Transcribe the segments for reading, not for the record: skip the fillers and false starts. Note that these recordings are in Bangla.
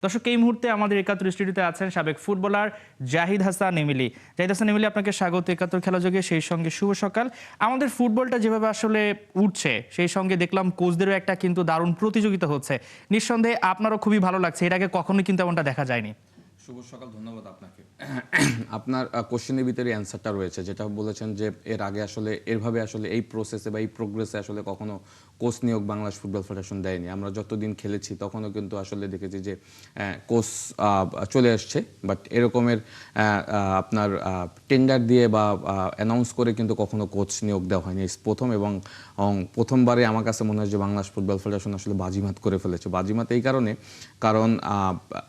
দর্শক এই মুহূর্তে আমাদের ৭১ স্টুডিওতে আছেন সাবেক footballer Zahid Hasan Emily. Zahid Hasan Emily, আপনাকে স্বাগত ৭১ খেলাযোগে। সেই সঙ্গে শুভ সকাল। আমাদের ফুটবলটা যেভাবে আসলে উঠছে, সেই সঙ্গে দেখলাম কোচদেরও একটা কিন্তু দারুণ প্রতিযোগিতা হচ্ছে। নিঃসন্দেহে আপনারও খুবই ভালো লাগছে, এর আগে কখনোই কিন্তু এমনটা দেখা যায়নি। শুভ সকাল, ধন্যবাদ আপনাকে। আপনার কোশ্চেনের ভিতরে অ্যান্সারটা রয়েছে, যেটা বলেছেন যে এর আগে আসলে এভাবে আসলে এই প্রসেসে বা এই প্রোগ্রেসে আসলে কখনো কোচ নিয়োগ বাংলাদেশ ফুটবল ফেডারেশন দেয়নি। আমরা যতদিন খেলেছি তখনও কিন্তু আসলে দেখেছি যে কোচ চলে আসছে, বাট এরকমের আপনার টেন্ডার দিয়ে বা অ্যানাউন্স করে কিন্তু কখনো কোচ নিয়োগ দেওয়া হয়নি। প্রথম এবং প্রথমবারে আমার কাছে মনে হয় যে বাংলাদেশ ফুটবল ফেডারেশন আসলে বাজিমাত করে ফেলেছে। বাজিমাত এই কারণে, কারণ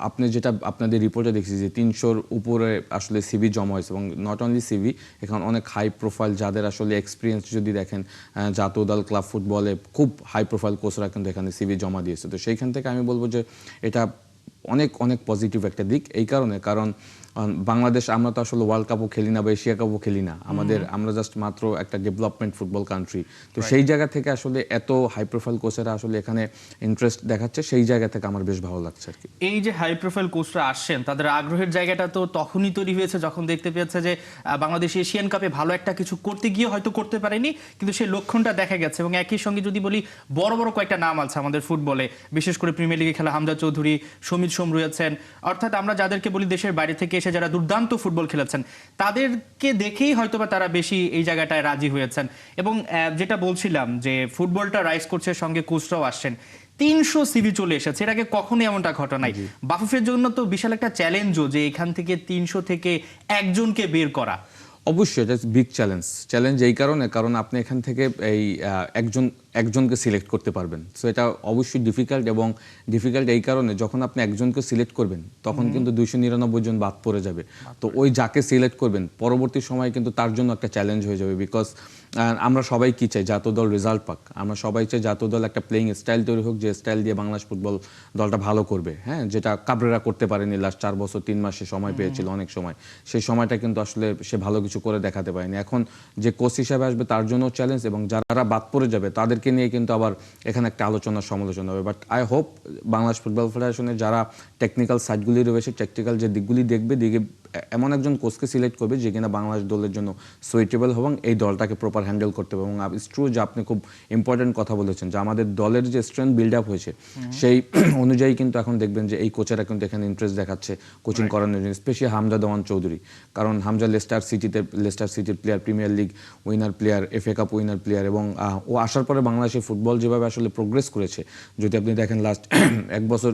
আপনি যেটা আপনাদের রিপোর্টে দেখছি যে ৩০০-র উপরে আসলে সিভি জমা হয়েছে, এবং নট অনলি সিভি, এখন অনেক হাই প্রোফাইল যাদের আসলে এক্সপিরিয়েন্স যদি দেখেন, জাতীয় দল, ক্লাব ফুটবলে খুব হাই প্রোফাইল কোচরা কিন্তু এখানে সিভি জমা দিয়েছে। তো সেইখান থেকে আমি বলবো যে এটা অনেক অনেক পজিটিভ একটা দিক। এই কারণ বাংলাদেশ, আমরা তো আসলে ওয়ার্ল্ড কাপও খেলি না বা এশিয়া কাপও খেলি না, আমরা জাস্ট মাত্র একটা ডেভেলপমেন্ট ফুটবল কান্ট্রি। তো সেই জায়গা থেকে আসলে এত হাই প্রোফাইল কোচেরা আসলে এখানে ইন্টারেস্ট দেখাচ্ছে, সেই জায়গা থেকে আমার বেশ ভালো লাগছে আর কি। এই যে হাই প্রোফাইল কোচরা আসছেন, তাদের আগ্রহের জায়গাটা তো তখনই তৈরি হয়েছে যখন দেখতে পেয়েছে যে বাংলাদেশ এশিয়ান কাপে ভালো একটা কিছু করতে গিয়ে হয়তো করতে পারেনি, কিন্তু সেই লক্ষণটা দেখা গেছে। এবং একই সঙ্গে যদি বলি, বড় বড় কয়েকটা নাম আছে আমাদের ফুটবলে, বিশেষ করে প্রিমিয়ার লিগে খেলা হামজা চৌধুরী, সমিত সোম রয়েছেন। অর্থাৎ আমরা যাদেরকে বলি দেশের বাইরে থেকে এসে যারা দুর্দান্ত ফুটবল খেলেছেন, তাদেরকে দেখেই হয়তোবা তারা বেশি এই জায়গাটায় রাজি হয়েছেন। এবং যেটা বলছিলাম যে ফুটবলটা রাইজ করছে, সঙ্গে কোচরাও আসছেন। ৩০০ সিভি চলে এসেছে, এর আগে কখনোই এমনটা ঘটনা নাই। বাফুফের জন্য তো বিশাল একটা চ্যালেঞ্জও, যে এখান থেকে ৩০০ থেকে একজনকে বের করা। অবশ্যই এটা বিগ চ্যালেঞ্জ এই কারণে, কারণ আপনি এখান থেকে এই একজনকে সিলেক্ট করতে পারবেন। সো এটা অবশ্যই ডিফিকাল্ট, এবং ডিফিকাল্ট এই কারণে যখন আপনি একজনকে সিলেক্ট করবেন তখন কিন্তু ২৯৯ জন বাদ পড়ে যাবে। তো ওই যাকে সিলেক্ট করবেন পরবর্তী সময়ে কিন্তু তার জন্য একটা চ্যালেঞ্জ হয়ে যাবে। বিকজ আমরা সবাই কি চাই, জাতীয় দল রেজাল্ট পাক। আমরা সবাই চাই জাতীয় দল একটা প্লেইং স্টাইল তৈরি হোক, যে স্টাইল দিয়ে বাংলাদেশ ফুটবল দলটা ভালো করবে। হ্যাঁ, যেটা কাবরেরা করতে পারেনি লাস্ট ৪ বছর ৩ মাসে সময় পেয়েছিল অনেক সময়। সেই সময়টা কিন্তু আসলে সে ভালো কিছু করে দেখাতে পারেনি। এখন যে কোচ হিসাবে আসবে তার জন্য চ্যালেঞ্জ, এবং যারা বাদ পড়ে যাবে তাদেরকে নিয়ে কিন্তু আবার এখানে একটা আলোচনা সমালোচনা হবে। But I hope Bangladesh football ফেডারেশনের যারা টেকনিক্যাল সাইডগুলি রয়েছে, টেকনিক্যাল যে দিকগুলি দেখবে, এমন একজন কোচকে সিলেক্ট করবে যে কিনা বাংলাদেশ দলের জন্য সুইটেবল এবং এই দলটাকে প্রপার হ্যান্ডেল করতে হবে। এবং ইটস ট্রু যে আপনি খুব ইম্পর্টেন্ট কথা বলেছেন, যে আমাদের দলের যে স্ট্রেংথ বিল্ড আপ হয়েছে সেই অনুযায়ী কিন্তু এখন দেখবেন যে এই কোচেরা কিন্তু এখানে ইন্টারেস্ট দেখাচ্ছে কোচিং করানোর জন্য, স্পেশালি হামজা দেওয়ান চৌধুরী। কারণ হামজা লেস্টার সিটির player, premier league winner player, FA cup winner player, এবং ও আসার পরে বাংলাদেশের ফুটবল যেভাবে আসলে প্রোগ্রেস করেছে, যদি আপনি দেখেন লাস্ট ১ বছর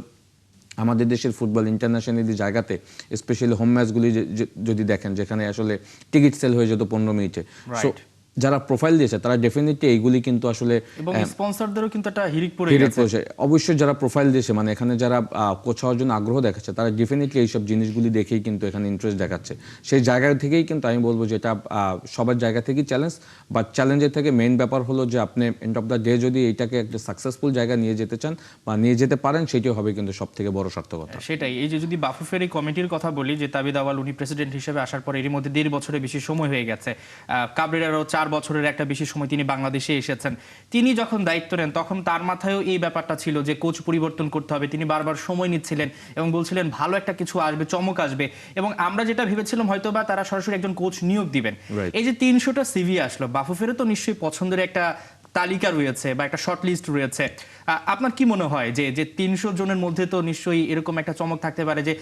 আমাদের দেশের ফুটবল ইন্টারন্যাশনালি জায়গাতে, স্পেশালি হোম ম্যাচগুলি যদি দেখেন, যেখানে আসলে টিকিট সেল হয়ে যেত ১৫ মিনিটে। সো যারা প্রোফাইল দিয়েছে তারা ডেফিনেটলি এইগুলি কিন্তু আসলে, এবং স্পন্সরদেরও কিন্তু একটা হিড়িক পড়ে গেছে। অবশ্যই যারা প্রোফাইল দিয়েছে, মানে এখানে যারা কোচ হওয়ার জন্য আগ্রহ দেখাচ্ছে, তারা ডেফিনেটলি এইসব জিনিসগুলি দেখেই কিন্তু এখানে ইন্টারেস্ট দেখাচ্ছে। সেই জায়গা থেকেই কিন্তু আমি বলবো যে এটা সবার জায়গা থেকেই চ্যালেঞ্জ। বাট চ্যালেঞ্জের থেকে মেইন ব্যাপার হলো যে আপনি এন্ড অফ দ্য ডে যদি এইটাকে একটা সাকসেসফুল জায়গায় নিয়ে যেতে চান বা নিয়ে যেতে পারেন, সেটাই হবে কিন্তু সব থেকে বড় সার্থকতা। সেটাই। এই যে যদি বাফুফের এই কমিটির কথা বলি, যে তাবিদ আওয়াল উনি প্রেসিডেন্ট হিসেবে আসার পর এর মধ্যে ১.৫ বছরের বেশি সময় হয়ে গেছে। কাবরেরারও ৪ বছরের একটা বেশি সময় তিনি বাংলাদেশে এসেছেন। তিনি যখন দায়িত্ব নেন তখন তার মাথায়ও এই ব্যাপারটা ছিল যে কোচ পরিবর্তন করতে হবে। তিনি বারবার সময় নিচ্ছিলেন এবং বলছিলেন ভালো একটা কিছু আসবে, চমক আসবে। এবং আমরা যেটা ভেবেছিলাম হয়তো বা তারা সরাসরি একজন কোচ নিয়োগ দিবেন। এই যে ৩০০টা সিভি আসলো, বাফুফেরও তো নিশ্চয়ই পছন্দের একটা তালিকা রয়েছে বা একটা শর্ট লিস্ট রয়েছে। আপনার কি মনে হয় যে ৩০০ জনের মধ্যে তো নিশ্চয়ই এরকম একটা চমক থাকতে পারে, যে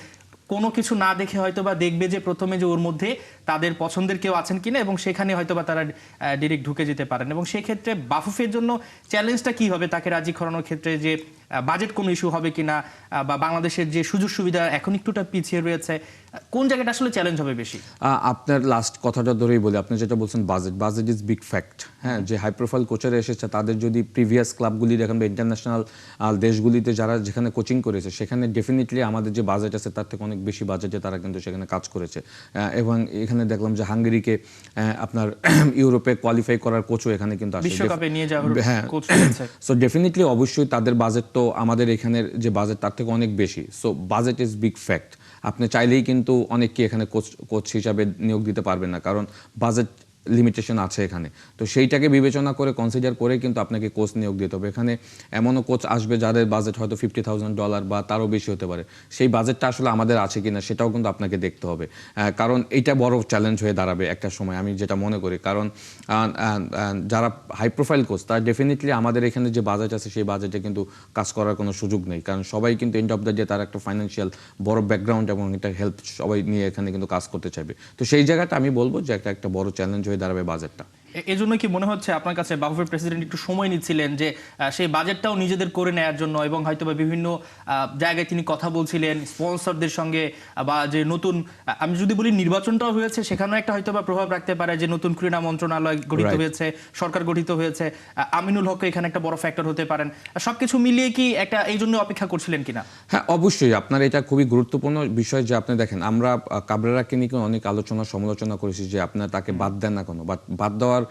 কোনো কিছু না দেখে হয়তো বা দেখবে যে প্রথমে যে ওর মধ্যে তাদের পছন্দের কেউ আছেন কিনা, এবং সেখানে হয়তো বা তারা ডিরেক্ট ঢুকে যেতে পারেন। এবং সেই ক্ষেত্রে বাফুফের জন্য চ্যালেঞ্জটা কি হবে তাকে রাজি করানোর ক্ষেত্রে, যে বাজেট কোনো ইস্যু হবে কিনা, বা বাংলাদেশের যে সুযোগ সুবিধা এখন একটুটা পিছিয়ে রয়েছে, কোন জায়গাটা আসলে চ্যালেঞ্জ হবে বেশি? আপনার লাস্ট কথাটা ধরেই বলি, আপনি যেটা বলছেন বাজেট ইজ বিগ ফ্যাক্ট। হ্যাঁ, যে হাই প্রোফাইল কোচারে এসেছে তাদের যদি প্রিভিয়াস ক্লাবগুলি দেখেন বা ইন্টারন্যাশনাল দেশগুলিতে যারা যেখানে কোচিং করেছে, সেখানে ডেফিনেটলি আমাদের যে বাজেট আছে তার থেকে অনেক বেশি বাজেটে তারা কিন্তু সেখানে কাজ করেছে। এবং এখানে দেখলাম যে হাঙ্গেরিকে আপনার ইউরোপে কোয়ালিফাই করার কোচও এখানে কিন্তু আসে, বিশ্বকাপে নিয়ে যাওয়ার কোচ রয়েছে। সো ডেফিনেটলি অবশ্যই তাদের বাজেট তো আমাদের এখানের যে বাজেট তার থেকে অনেক বেশি। So budget is big fact. আপনি চাইলেই কিন্তু অনেককে এখানে কোচ হিসাবে নিয়োগ দিতে পারবেন না, কারণ বাজেট লিমিটেশন আছে এখানে। তো সেইটাকে বিবেচনা করে কনসিডার করে কিন্তু আপনাকে কোচ নিয়োগ দিতে হবে। এখানে এমনও কোচ আসবে যাদের বাজেট হয়তো $50,000 বা তারও বেশি হতে পারে। সেই বাজেটটা আসলে আমাদের আছে কিনা সেটাও কিন্তু আপনাকে দেখতে হবে, কারণ এইটা বড় চ্যালেঞ্জ হয়ে দাঁড়াবে একটা সময়, আমি যেটা মনে করি। কারণ যারা হাই প্রোফাইল কোচ তার ডেফিনেটলি আমাদের এখানে যে বাজেট আছে সেই বাজেটে কিন্তু কাজ করার কোনো সুযোগ নেই, কারণ সবাই কিন্তু এন্ড অফ দ্য ডে তার একটা ফাইন্যান্সিয়াল বড় ব্যাকগ্রাউন্ড এবং এটা হেল্প সবাই নিয়ে এখানে কিন্তু কাজ করতে চাইবে। তো সেই জায়গাটা আমি বলবো যে একটা বড় চ্যালেঞ্জ হয়ে দাঁড়াবে বাজেটটা। এজন্য কি মনে হচ্ছে আপনার কাছে বাফুফের প্রেসিডেন্ট একটু সময় নিচ্ছিলেন যে সেই বাজেটটাও নিজেদের করে নেয়ার জন্য, এবং হয়তোবা বিভিন্ন জায়গায় তিনি কথা বলছিলেন স্পন্সরদের সঙ্গে, বা যে নতুন আমি যদি বলি নির্বাচনটাও হয়েছে সেখানেও একটা হয়তোবা প্রভাব রাখতে পারে, যে নতুন ক্রীড়া মন্ত্রণালয় গঠিত হয়েছে, সরকার গঠিত হয়েছে, আমিনুল হক এখানে একটা বড় ফ্যাক্টর হতে পারেন। সবকিছু মিলিয়ে কি একটা এই জন্য অপেক্ষা করছিলেন কিনা? হ্যাঁ, অবশ্যই আপনার এটা খুবই গুরুত্বপূর্ণ বিষয় যে আপনি দেখেন আমরা কাবরেরাকে নিয়ে অনেক আলোচনা সমালোচনা করেছি যে আপনার তাকে বাদ দেন না কেন, বাট বাদ দেওয়ার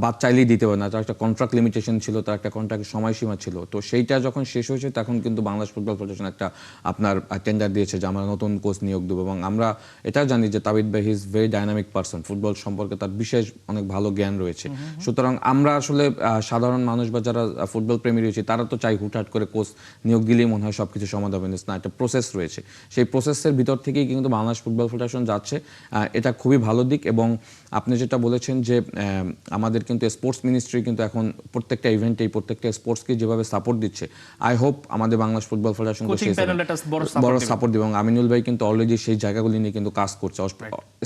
বাদ চাইলেই দিতে পারে না, তার একটা কন্ট্রাক্ট লিমিটেশন ছিল, তার একটা কন্ট্রাক্টের সময়সীমা ছিল। তো সেইটা যখন শেষ হয়েছে তখন কিন্তু বাংলাদেশ ফুটবল ফেডারেশন একটা আপনার টেন্ডার দিয়েছে যে আমরা নতুন কোচ নিয়োগ দেবো, এবং আমরা এটাও জানি যে তাবিদ ভাই is very dynamic person, football সম্পর্কে তার বিশেষ অনেক ভালো জ্ঞান রয়েছে। সুতরাং আমরা আসলে সাধারণ মানুষ বা যারা ফুটবল প্রেমী রয়েছে তারা তো চাই হুটহাট করে কোচ নিয়োগ দিলেই মনে হয় সবকিছু সমাধান হবে না, একটা প্রসেস রয়েছে। সেই প্রসেসের ভিতর থেকেই কিন্তু বাংলাদেশ ফুটবল ফেডারেশন যাচ্ছে, এটা খুবই ভালো দিক। এবং আপনি যেটা বলেছেন যে আমাদের কিন্তু স্পোর্টস মিনিস্ট্রি কিন্তু এখন প্রত্যেকটা ইভেন্টেই প্রত্যেকটা স্পোর্টসকে যেভাবে সাপোর্ট দিচ্ছে, আই হোপ আমাদের বাংলাদেশ ফুটবল ফেডারেশন বড় সাপোর্ট দিবে, এবং আমিনুল ভাই কিন্তু অলরেডি সেই জায়গাগুলি নিয়ে কিন্তু কাজ করছে।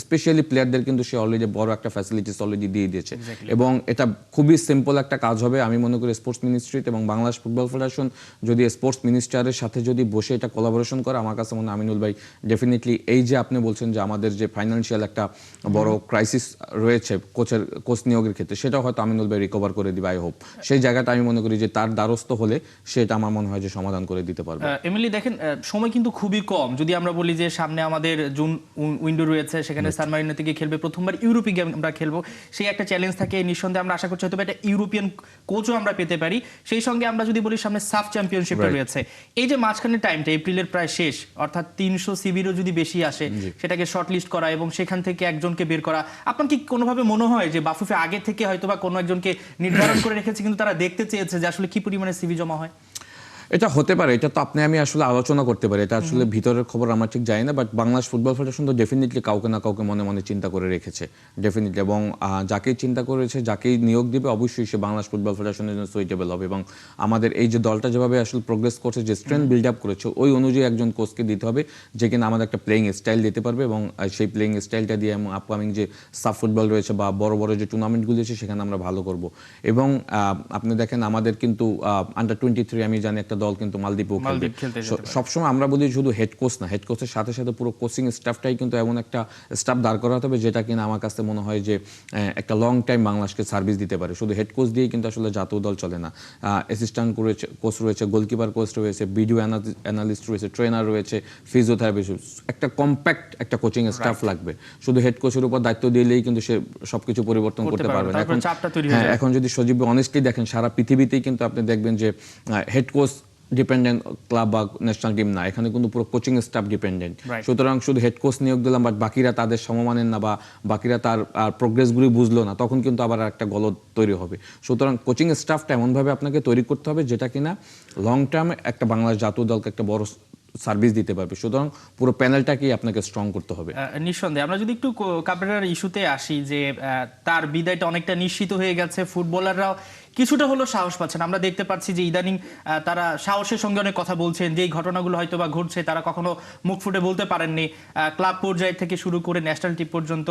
স্পেশালি প্লেয়ারদের কিন্তু সে অলরেডি বড় একটা ফ্যাসিলিটিস অলরেডি দিয়ে দিয়েছে, এবং এটা খুবই সিম্পল একটা কাজ হবে আমি মনে করি স্পোর্টস মিনিস্ট্রিতে। এবং বাংলাদেশ ফুটবল ফেডারেশন যদি স্পোর্টস মিনিস্টারের সাথে যদি বসে এটা কোলাবোরেশন করে, আমার কাছে মনে হয় আমিনুল ভাই ডেফিনেটলি এই যে আপনি বলছেন যে আমাদের যে ফাইন্যান্সিয়াল একটা বড় ক্রাইসিস রয়েছে কোচ নিয়োগের ক্ষেত্রে, সেটাও হয়তো আমিনুল ভাই রিকভার করে দিবে আই হোপ। সেই জায়গাটা আমি মনে করি যে তার দ্বারস্থ হলে সেটা আমার মনে হয় যে সমাধান করে দিতে পারবে। এমএলএ দেখেন সময় কিন্তু খুবই কম, যদি আমরা বলি যে সামনে আমাদের জুন উইন্ডো রয়েছে, সেখানে সান মারিনো থেকে খেলবে, প্রথমবার ইউরোপীয় গেম আমরা খেলবো, সেই একটা চ্যালেঞ্জ থাকে। নিঃসন্দেহে আমরা আশা করছি হয়তো একটা ইউরোপিয়ান কোচও আমরা পেতে পারি। সেই সঙ্গে আমরা যদি বলি সামনে সাফ চ্যাম্পিয়নশিপটা রয়েছে, এই যে মাঝখানে টাইমটা এপ্রিলের প্রায় শেষ, অর্থাৎ 300 সিবিরও যদি বেশি আসে সেটাকে শর্টলিস্ট করা এবং সেখান থেকে একজনকে বের করা, আপনার কি কোনোভাবে মনে হয় যে বাফুফে আগে থেকে হয়তো বা কোনো একজনকে নির্ধারণ করে রেখেছে, কিন্তু তারা দেখতে চেয়েছে যে আসলে কি পরিমাণে সিভি জমা হয়? এটা হতে পারে, এটা তো আপনি আমি আসলে আলোচনা করতে পারি, এটা আসলে ভিতরের খবর আমরা ঠিক জানি না। বাট বাংলাদেশ ফুটবল ফেডারেশন তো ডেফিনেটলি কাউকে না কাউকে মনে মনে চিন্তা করে রেখেছে ডেফিনেটলি, এবং যাকেই চিন্তা করেছে যাকেই নিয়োগ দিবে অবশ্যই সে বাংলাদেশ ফুটবল ফেডারেশনের জন্য সুইটেবল হবে। এবং আমাদের এই যে দলটা যেভাবে আসলে প্রোগ্রেস করছে, যে স্ট্রেংথ বিল্ড আপ করেছে, ওই অনুযায়ী একজন কোচকে দিতে হবে যে কিনা আমাদের একটা প্লেয়িং স্টাইল দিতে পারবে, এবং সেই প্লেয়িং স্টাইলটা দিয়ে আপকামিং যে সাব ফুটবল রয়েছে বা বড় বড় যে টুর্নামেন্টগুলি আছে সেখানে আমরা ভালো করব। এবং আপনি দেখেন আমাদের কিন্তু আন্ডার 23 আমি জানি একটা দল কিন্তু মালদ্বীপে সবসময় আমরা বলি শুধু হেড কোচ না, হেড কোচের সাথে সাথে পুরো কোচিং স্টাফটাই কিন্তু এমন একটা স্টাফ দাঁড় করাতে হবে যেটা কিনা আমার কাছে মনে হয় যে একটা লং টাইম বাংলাদেশকে সার্ভিস দিতে পারে। শুধু হেড কোচ দিয়েই কিন্তু আসলে জাতীয় দল চলে না, অ্যাসিস্ট্যান্ট কোচ রয়েছে, গোলকিপার কোচ রয়েছে, ভিডিও অ্যানালিস্ট রয়েছে, ট্রেনার রয়েছে, ফিজিওথেরাপিস্ট, একটা কম্প্যাক্ট একটা কোচিং স্টাফ লাগবে। শুধু হেড কোচের উপর দায়িত্ব দিলেই কিন্তু সে সবকিছু পরিবর্তন করতে পারবে না। এখন যদি সজীব অনেস্টলি দেখেন সারা পৃথিবীতেই কিন্তু আপনি দেখবেন যে হেড কোচ ডিপেন্ডেন্ট ক্লাব বা ন্যাশনাল টিম না, এখানে কিন্তু পুরো কোচিং স্টাফ ডিপেন্ডেন্ট। সুতরাং শুধু হেড কোচ নিয়োগ দিলাম বাট বাকিরা তাদের সমমানের না বা বাকিরা তার প্রোগ্রেসগুলি বুঝলো না, তখন কিন্তু আবার একটা গলদ তৈরি হবে। সুতরাং কোচিং স্টাফটা এমনভাবে আপনাকে তৈরি করতে হবে যেটা কিনা লং টার্মে একটা বাংলাদেশ জাতীয় দলকে একটা বড় সার্ভিস দিতে পারবে। সুতরাং পুরো প্যানেলটাকেই আপনাকে স্ট্রং করতে হবে। নিঃসন্দেহে আমরা যদি একটু কাবরেরার ইস্যুতে আসি, যে তার বিদায়টা অনেকটা নিশ্চিত হয়ে গেছে, ফুটবলাররাও কিছুটা হলো সাহস পাচ্ছেন। আমরা দেখতে পাচ্ছি যে ইদানিং তারা সাহসের সঙ্গে অনেক কথা বলছেন, যে এই ঘটনাগুলো হয়তো বা ঘটছে তারা কখনো মুখ ফুটে বলতে পারেননি, ক্লাব পর্যায় থেকে শুরু করে ন্যাশনাল টিম পর্যন্ত।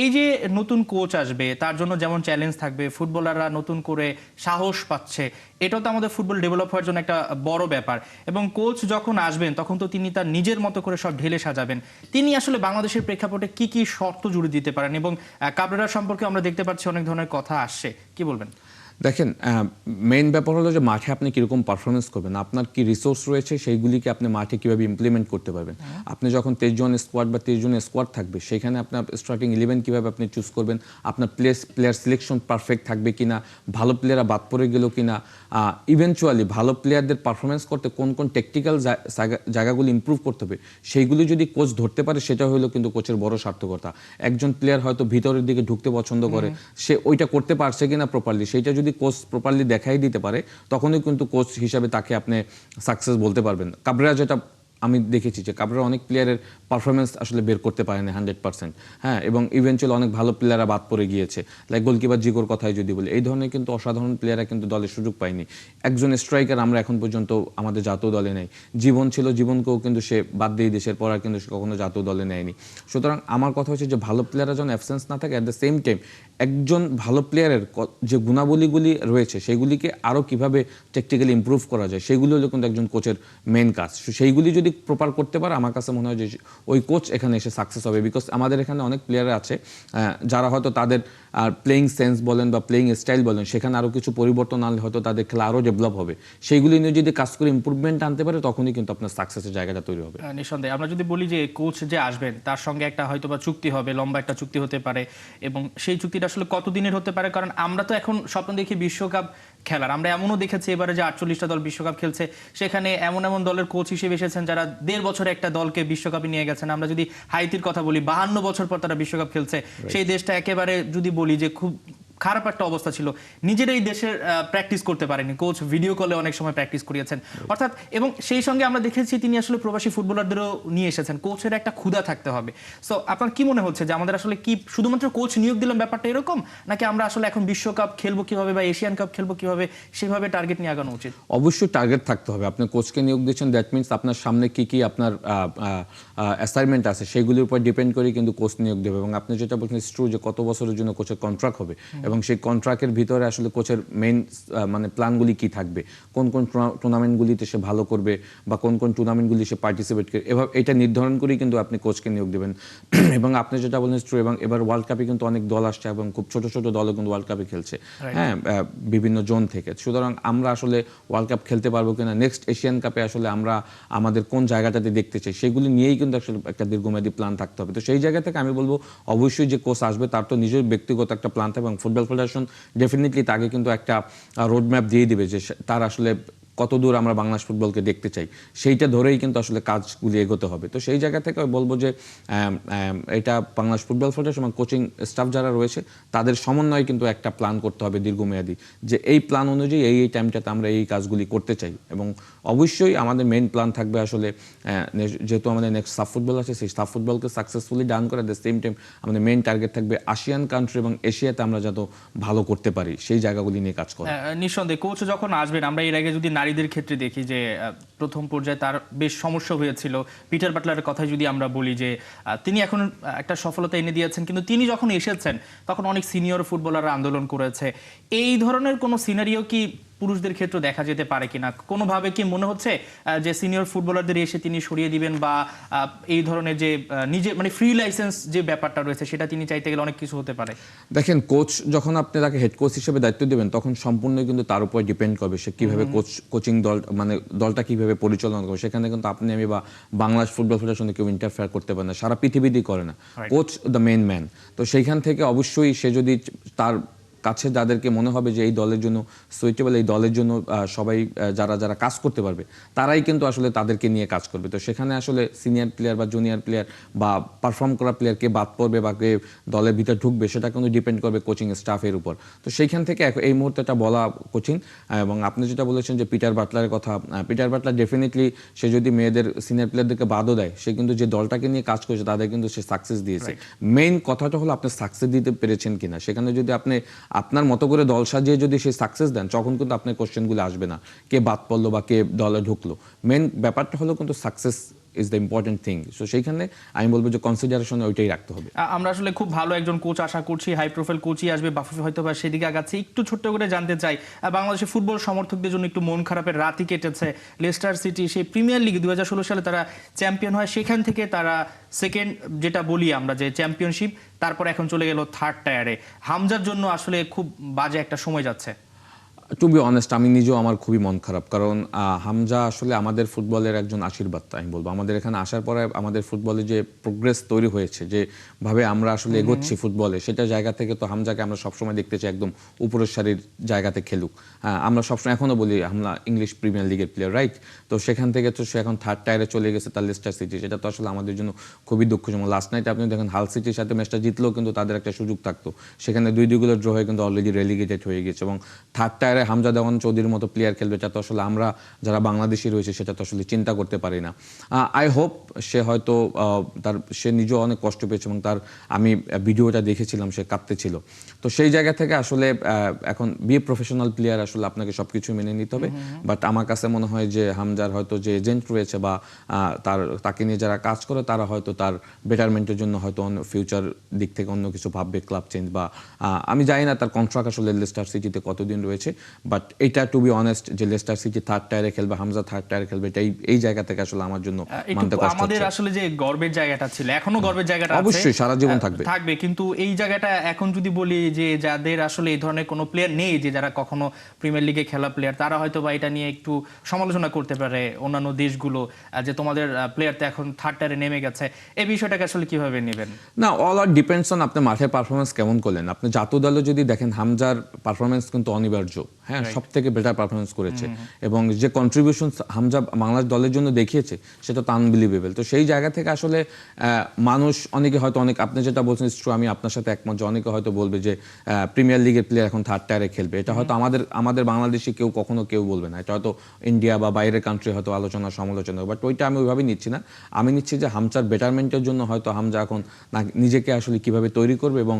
এই যে নতুন কোচ আসবে তার জন্য যেমন চ্যালেঞ্জ থাকবে, ফুটবলাররা নতুন করে সাহস পাচ্ছে, এটাও তো আমাদের ফুটবল ডেভেলপ হওয়ার জন্য একটা বড় ব্যাপার। এবং কোচ যখন আসবেন তখন তো তিনি তার নিজের মতো করে সব ঢেলে সাজাবেন। তিনি আসলে বাংলাদেশের প্রেক্ষাপটে কি কি শর্ত জুড়ে দিতে পারেন, এবং কাবরেরা সম্পর্কে আমরা দেখতে পাচ্ছি অনেক ধরনের কথা আসছে, কি বলবেন? দেখেন, মেইন ব্যাপার হলো যে মাঠে আপনি কীরকম পারফরমেন্স করবেন, আপনার কি রিসোর্স রয়েছে সেইগুলিকে আপনি মাঠে কীভাবে ইমপ্লিমেন্ট করতে পারবেন। আপনি যখন 23 জন স্কোয়াড বা 30 জন স্কোয়াড থাকবে, সেখানে আপনার স্টার্টিং 11 কীভাবে আপনি চুজ করবেন, আপনার প্লেয়ার সিলেকশন পারফেক্ট থাকবে কিনা, ভালো প্লেয়াররা বাদ পড়ে গেল কিনা, ইভেনচুয়ালি ভালো প্লেয়ারদের পারফরমেন্স করতে কোন কোন টেকনিক্যাল জায়গাগুলো ইমপ্রুভ করতে হবে, সেইগুলি যদি কোচ ধরতে পারে, সেটা হলো কিন্তু কোচের বড় সার্থকতা। একজন প্লেয়ার হয়তো ভিতরের দিকে ঢুকতে পছন্দ করে, সে ওইটা করতে পারছে কিনা প্রপারলি, সেইটা যদি কোচ প্রপারলি দেখাই দিতে পারে, তখনই কিন্তু কোচ হিসাবে তাকে আপনি সাকসেস বলতে পারবেন। কাবরেরা যেটা আমি দেখেছি যে কাবরেরা অনেক প্লেয়ারের পারফরমেন্স আসলে বের করতে পারেনি 100%, হ্যাঁ, এবং ইভেনচুয়ালি অনেক ভালো প্লেয়াররা বাদ পড়ে গিয়েছে। লাইক গোলকিপার জিগোর কথাই যদি বলি, এই ধরনের কিন্তু অসাধারণ প্লেয়াররা কিন্তু দলের সুযোগ পায়নি। একজন স্ট্রাইকার আমরা এখন পর্যন্ত আমাদের জাতীয় দলে নেই। জীবন ছিল, জীবনকেও কিন্তু সে বাদ দিয়ে দেশের পর আর কিন্তু সে কখনো জাতীয় দলে নেয়নি। সুতরাং আমার কথা হচ্ছে যে ভালো প্লেয়াররা যখন অ্যাবসেন্স না থাকে, অ্যাট দ্য সেম টাইম একজন ভালো প্লেয়ারের যে গুণাবলীগুলি রয়েছে সেইগুলিকে আরও কীভাবে টেকনিক্যালি ইমপ্রুভ করা যায়, সেইগুলি হলো কিন্তু একজন কোচের মেন কাজ। সেইগুলি যদি প্রপার করতে পারে, আমার কাছে মনে হয় যে ওই কোচ এখানে এসে সাকসেস হবে। বিকজ আমাদের এখানে অনেক প্লেয়ার আছে যারা হয়তো তাদের প্লেয়িং সেন্স বলেন বা প্লেয়িং স্টাইল বলেন, সেখানে আরও কিছু পরিবর্তন আনলে হয়তো তাদের খেলা আরও ডেভেলপ হবে। সেইগুলি নিয়ে যদি কাজ করে ইমপ্রুভমেন্ট আনতে পারে, তখনই কিন্তু আপনার সাকসেসের জায়গাটা তৈরি হবে। নিঃসন্দেহে আমরা যদি বলি যে কোচ যে আসবেন তার সঙ্গে একটা হয়তো বা চুক্তি হবে, লম্বা একটা চুক্তি হতে পারে, এবং সেই চুক্তিটা আসলে কতদিনের হতে পারে? কারণ আমরা তো এখন স্বপ্ন দেখি বিশ্বকাপ খেলার। আমরা এমনও দেখেছি এবারে যে 48টা দল বিশ্বকাপ খেলছে, সেখানে এমন এমন দলের কোচ হিসেবে এসেছেন যারা 1.5 বছরে একটা দলকে বিশ্বকাপে নিয়ে গেছেন। আমরা যদি হাইতির কথা বলি, 52 বছর পর তারা বিশ্বকাপ খেলছে। সেই দেশটা একেবারে যদি বলি যে খুব খারাপ একটা অবস্থা ছিল, নিজেরাই দেশের প্র্যাকটিস করতে পারেনি, কোচ ভিডিও কলে অনেক সময় প্র্যাকটিস করিয়েছেন অর্থাৎ। এবং সেই সঙ্গে আমরা দেখেছি তিনি আসলে প্রবাসী ফুটবলারদেরও নিয়ে এসেছেন। কোচের একটা ক্ষুধা থাকতে হবে। সো আপনার কি মনে হচ্ছে যে আমাদের আসলে কি শুধুমাত্র কোচ নিয়োগ দিলাম ব্যাপারটা এরকম, নাকি আমরা আসলে এখন বিশ্বকাপ খেলবো কিভাবে বা এশিয়ান কাপ খেলবো কিভাবে, সেভাবে টার্গেট নিয়ে আগানো উচিত? অবশ্যই টার্গেট থাকতে হবে। আপনি কোচকে নিয়োগ দিচ্ছেন, দ্যাট মিনস আপনার সামনে কি কি আপনার অ্যাসাইনমেন্ট আছে, সেগুলির উপর ডিপেন্ড করে কিন্তু কোচ নিয়োগ দেবে। এবং আপনি যেটা বলছেন ট্রু, যে কত বছরের জন্য কোচের কন্ট্রাক্ট হবে, এবং সেই কন্ট্রাক্টের ভিতরে আসলে কোচের মেইন মানে প্ল্যানগুলি কি থাকবে, কোন কোন টুর্নামেন্টগুলিতে সে ভালো করবে বা কোন কোন টুর্নামেন্টগুলি সে পার্টিসিপেট করে, এভাবে এটা নির্ধারণ করেই কিন্তু আপনি কোচকে নিয়োগ দেবেন। এবং আপনি যেটা বলছেন ট্রু, এবং এবার ওয়ার্ল্ড কাপে কিন্তু অনেক দল আসছে এবং খুব ছোট ছোট দলও কিন্তু ওয়ার্ল্ড কাপে খেলছে, হ্যাঁ, বিভিন্ন জোন থেকে। সুতরাং আমরা আসলে ওয়ার্ল্ড কাপ খেলতে পারবো কিনা, নেক্সট এশিয়ান কাপে আসলে আমরা আমাদের কোন জায়গাটাতে দেখতে চাই, সেগুলি নিয়েই কিন্তু আসলে একটা দীর্ঘমেয়াদী প্ল্যান থাকতে হবে। তো সেই জায়গা থেকে আমি বলবো অবশ্যই যে কোচ আসবে তার তো নিজের ব্যক্তিগত একটা প্ল্যান থাকবে, এবং ফুটবল ফেডারেশন ডেফিনেটলি তাকে কিন্তু একটা রোড ম্যাপ দিয়ে দিবে যে তার আসলে কতদূর আমরা বাংলাদেশ ফুটবলকে দেখতে চাই, সেইটা ধরেই কিন্তু আসলে কাজগুলি এগোতে হবে। তো সেই জায়গা থেকে বলবো যে এটা বাংলাদেশ ফুটবল ফেডারেশন এবং কোচিং স্টাফ যারা রয়েছে তাদের সমন্বয়ে কিন্তু একটা প্ল্যান করতে হবে দীর্ঘমেয়াদী, যে এই প্ল্যান অনুযায়ী এই টাইমটাতে আমরা এই কাজগুলি করতে চাই। এবং অবশ্যই আমাদের মেইন প্ল্যান থাকবে আসলে যেহেতু আমাদের নেক্সট সাফ ফুটবল আছে, সেই সাফ ফুটবলকে সাকসেসফুলি ডান করে, দ্য সেম টাইম আমাদের মেইন টার্গেট থাকবে আসিয়ান কান্ট্রি এবং এশিয়াতে আমরা যত ভালো করতে পারি সেই জায়গাগুলি নিয়ে কাজ করা। নিঃসন্দেহে কোচ যখন আসবেন, আমরা এর আগে যদি নারীদের ক্ষেত্রে দেখি যে প্রথম পর্যায়ে তার বেশ সমস্যা হয়েছিল। পিটার বাটলারের কথা যদি আমরা বলি যে তিনি এখন একটা সফলতা এনে দিয়েছেন, কিন্তু তিনি যখন এসেছেন তখন অনেক সিনিয়র ফুটবলাররা আন্দোলন করেছে। এই ধরনের কোনো সিনারিও কি পুরুষদের ক্ষেত্রে দেখা যেতে পারে কিনা? কোনোভাবে কি মনে হচ্ছে যে সিনিয়র ফুটবলারদের এসে তিনি সরিয়ে দিবেন, বা এই ধরনের যে নিজে মানে ফ্রি লাইসেন্স যে ব্যাপারটা রয়েছে সেটা তিনি চাইতে গেলে অনেক কিছু হতে পারে? দেখেন, কোচ যখন আপনি তাকে হেড কোচ হিসেবে দায়িত্ব দেবেন, তখন সম্পূর্ণ কিন্তু তার উপর ডিপেন্ড করবে সে কীভাবে কোচিং দল মানে দলটা কীভাবে পরিচালনা করবে। সেখানে কিন্তু আপনি আমি বা বাংলাদেশ ফুটবল ফেডারেশনে কেউ ইন্টারফেয়ার করতে পারে না, সারা পৃথিবীতেই করে না। Coach the main man. তো সেইখান থেকে অবশ্যই সে যদি তার কাছে যাদেরকে মনে হবে যে এই দলের জন্য সুইটেবল, এই দলের জন্য সবাই যারা যারা কাজ করতে পারবে, তারাই কিন্তু আসলে তাদেরকে নিয়ে কাজ করবে। তো সেখানে আসলে সিনিয়র প্লেয়ার বা জুনিয়র প্লেয়ার বা পারফর্ম করা প্লেয়ারকে বাদ পড়বে বা কে দলের ভিতরে ঢুকবে, সেটা কিন্তু ডিপেন্ড করবে কোচিং স্টাফের উপর। তো সেইখান থেকে এই মুহূর্তে এটা বলা কোচিং। এবং আপনি যেটা বলেছেন যে পিটার বাটলারের কথা, পিটার বাটলার ডেফিনেটলি সে যদি মেয়েদের সিনিয়র প্লেয়ারদেরকে বাদও দেয়, সে কিন্তু যে দলটাকে নিয়ে কাজ করেছে তাদের কিন্তু সে সাকসেস দিয়েছে। মেইন কথাটা হলো আপনি সাকসেস দিতে পেরেছেন কিনা। সেখানে যদি আপনি আপনার মতো করে দল সাজিয়ে যদি সে সাকসেস দেন, তখন কিন্তু আপনার কোশ্চেনগুলো আসবে না কে বাদ পড়লো বা কে দলে ঢুকলো। মেন ব্যাপারটা হলো কিন্তু success is the important thing. So সেইখানে আমি বলবো যে কনসিডারেশন ওইটাই রাখতে হবে। আমরা আসলে খুব ভালো একজন কোচ আশা করছি, হাই প্রোফাইল কোচই আসবে, বাফুফে হয়তো বা সেদিকে আগাচ্ছে। একটু ছোট্ট করে জানতে চাই, বাংলাদেশের ফুটবল সমর্থকদের জন্য একটু মন খারাপের রাতই কেটেছে। লেস্টার সিটি সেই প্রিমিয়ার লিগ 2016 সালে তারা চ্যাম্পিয়ন হয়, সেখান থেকে তারা সেকেন্ড যেটা বলি আমরা যে চ্যাম্পিয়নশিপ, তারপর এখন চলে গেল থার্ড টায়ারে। হামজার জন্য আসলে খুব বাজে একটা সময় যাচ্ছে। টু বি অনেস্ট আমি নিজেও আমার খুবই মন খারাপ, কারণ হামজা আসলে আমাদের ফুটবলের একজন আশীর্বাদ আমি বলবো। আমাদের এখানে আসার পরে আমাদের ফুটবলে যে প্রোগ্রেস তৈরি হয়েছে, যেভাবে আমরা আসলে এগোচ্ছি ফুটবলে, সেটা জায়গা থেকে তো হামজাকে আমরা সবসময় দেখতে চাই একদম উপরের সারির জায়গাতে খেলুক। আমরা সবসময় এখনও বলি আমরা ইংলিশ প্রিমিয়ার লিগের প্লেয়ার, রাইট? তো সেখান থেকে তো সে এখন থার্ড টায়ারে চলে গেছে তার লেস্টার সিটি, সেটা তো আসলে আমাদের জন্য খুবই দুঃখজনক। লাস্ট নাইট আপনি দেখেন হাল সিটির সাথে ম্যাচটা জিতলেও কিন্তু তাদের একটা সুযোগ থাকতো, সেখানে 2-2 গোলের ড্র হয়ে কিন্তু অলরেডি রেলিগেটেড হয়ে গেছে। এবং থার্ড টায়ারে হামজা দেওয়ান চৌধুরীর মতো প্লেয়ার খেলবে, এটা তো আসলে আমরা যারা বাংলাদেশি রয়েছে সেটা তো আসলে চিন্তা করতে পারি না। আই হোপ সে হয়তো সে নিজেও অনেক কষ্ট পেয়েছে, এবং আমি ভিডিওটা দেখেছিলাম, সে কাঁদতেছিল। তো সেই জায়গা থেকে আসলে এখন প্রফেশনাল প্লেয়ার, আসলে আপনাকে সবকিছু মেনে নিতে হবে। বাট আমার কাছে মনে হয় যে হামজার হয়তো যে এজেন্ট রয়েছে বা তাকে নিয়ে যারা কাজ করে, তারা হয়তো তার বেটারমেন্টের জন্য হয়তো অন্য ফিউচার দিক থেকে অন্য কিছু ভাববে, ক্লাব চেঞ্জ বা আমি জানি না তার কন্ট্রাক্ট আসলে লেস্টার সিটিতে কতদিন রয়েছে। বাট এটা টু বি অনেস্ট যে লেস্টার সিটি থার্ড টায়ারে খেলবে, হামজা থার্ড টায়ারে খেলবে, এটা এই জায়গা থেকে আসলে আমার জন্য মানতে কষ্ট হচ্ছে। আমাদের আসলে যে গর্বের জায়গাটা ছিল, এখনো গর্বের জায়গাটা আছে, অবশ্যই সারা জীবন থাকবে, কিন্তু এই জায়গাটা এখন যদি বলি যে যাদের আসলে এই ধরনের কোনো প্লেয়ার নেই, যে যারা কখনো প্রিমিয়ার লিগে খেলা প্লেয়ার, তারা হয়তো বা এটা নিয়ে একটু সমালোচনা করতে পারে অন্যান্য দেশগুলো, যে তোমাদের প্লেয়ার তো এখন থার্ড টায়ারে নেমে গেছে। এই বিষয়টাকে আসলে কিভাবে নেবেন? না, অল আর ডিপেন্ডস অন আপনি মাঠে পারফরমেন্স কেমন করলেন। আপনি জাতীয় দলে যদি দেখেন, হামজার পারফরমেন্স কিন্তু অনিবার্য, হ্যাঁ, সব থেকে বেটার পারফরমেন্স করেছে, এবং যে কন্ট্রিবিউশন হামজা বাংলাদেশ দলের জন্য দেখিয়েছে সেটা তো আনবিলিভেবল। তো সেই জায়গা থেকে আসলে মানুষ অনেকে হয়তো আপনি যেটা বলছেন ট্রু, আমি আপনার সাথে একমত যে অনেকে হয়তো বলবে যে প্রিমিয়ার লিগের প্লেয়ার এখন থার্ড টায়ারে খেলবে। এটা হয়তো আমাদের বাংলাদেশি কখনো কেউ বলবে না, এটা হয়তো ইন্ডিয়া বা বাইরের কান্ট্রি হয়তো আলোচনা সমালোচনা, বাট ওইটা আমি ওইভাবে নিচ্ছি না। আমি নিচ্ছি যে হামজার বেটারমেন্টের জন্য হয়তো হামজা এখন নিজেকে আসলে কিভাবে তৈরি করবে এবং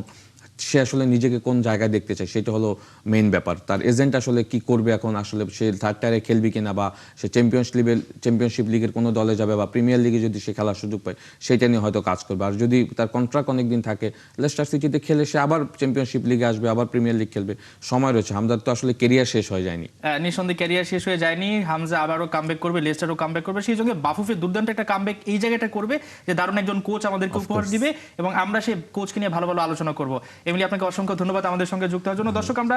সে আসলে নিজেকে কোন জায়গায় দেখতে চায়, সেটা হলো মেইন ব্যাপার। তার এজেন্ট আসলে কি করবে এখন, আসলে সে থার্ড টায়ারে খেলবে কিনা, বা সে চ্যাম্পিয়নশিপ লিগের কোনো দলে যাবে, বা প্রিমিয়ার লিগে যদি সে খেলার সুযোগ পায়, সেটা নিয়ে হয়তো কাজ করবে। আর যদি তার কন্ট্রাক্ট অনেকদিন থাকে, লেস্টার সিটিতে খেলে সে আবার চ্যাম্পিয়নশিপ লিগে আসবে, আবার প্রিমিয়ার লিগ খেলবে, সময় রয়েছে। হামজার তো আসলে কেরিয়ার শেষ হয়ে যায়নি, নিঃসন্দেহে ক্যারিয়ার শেষ হয়ে যায়নি। হামজা আবারও কামব্যাক করবে, লেস্টারও কামব্যাক করবে, সেই সঙ্গে বাফুফে দুর্দান্ত একটা কামব্যাক এই জায়গাটা করবে, যে দারুণ একজন কোচ আমাদেরকে উপহার দিবে, এবং আমরা সেই কোচকে নিয়ে ভালো ভালো আলোচনা করব। এমনি আপনাকে অসংখ্য ধন্যবাদ আমাদের সঙ্গে যুক্ত হওয়ার জন্য। দর্শক, আমরা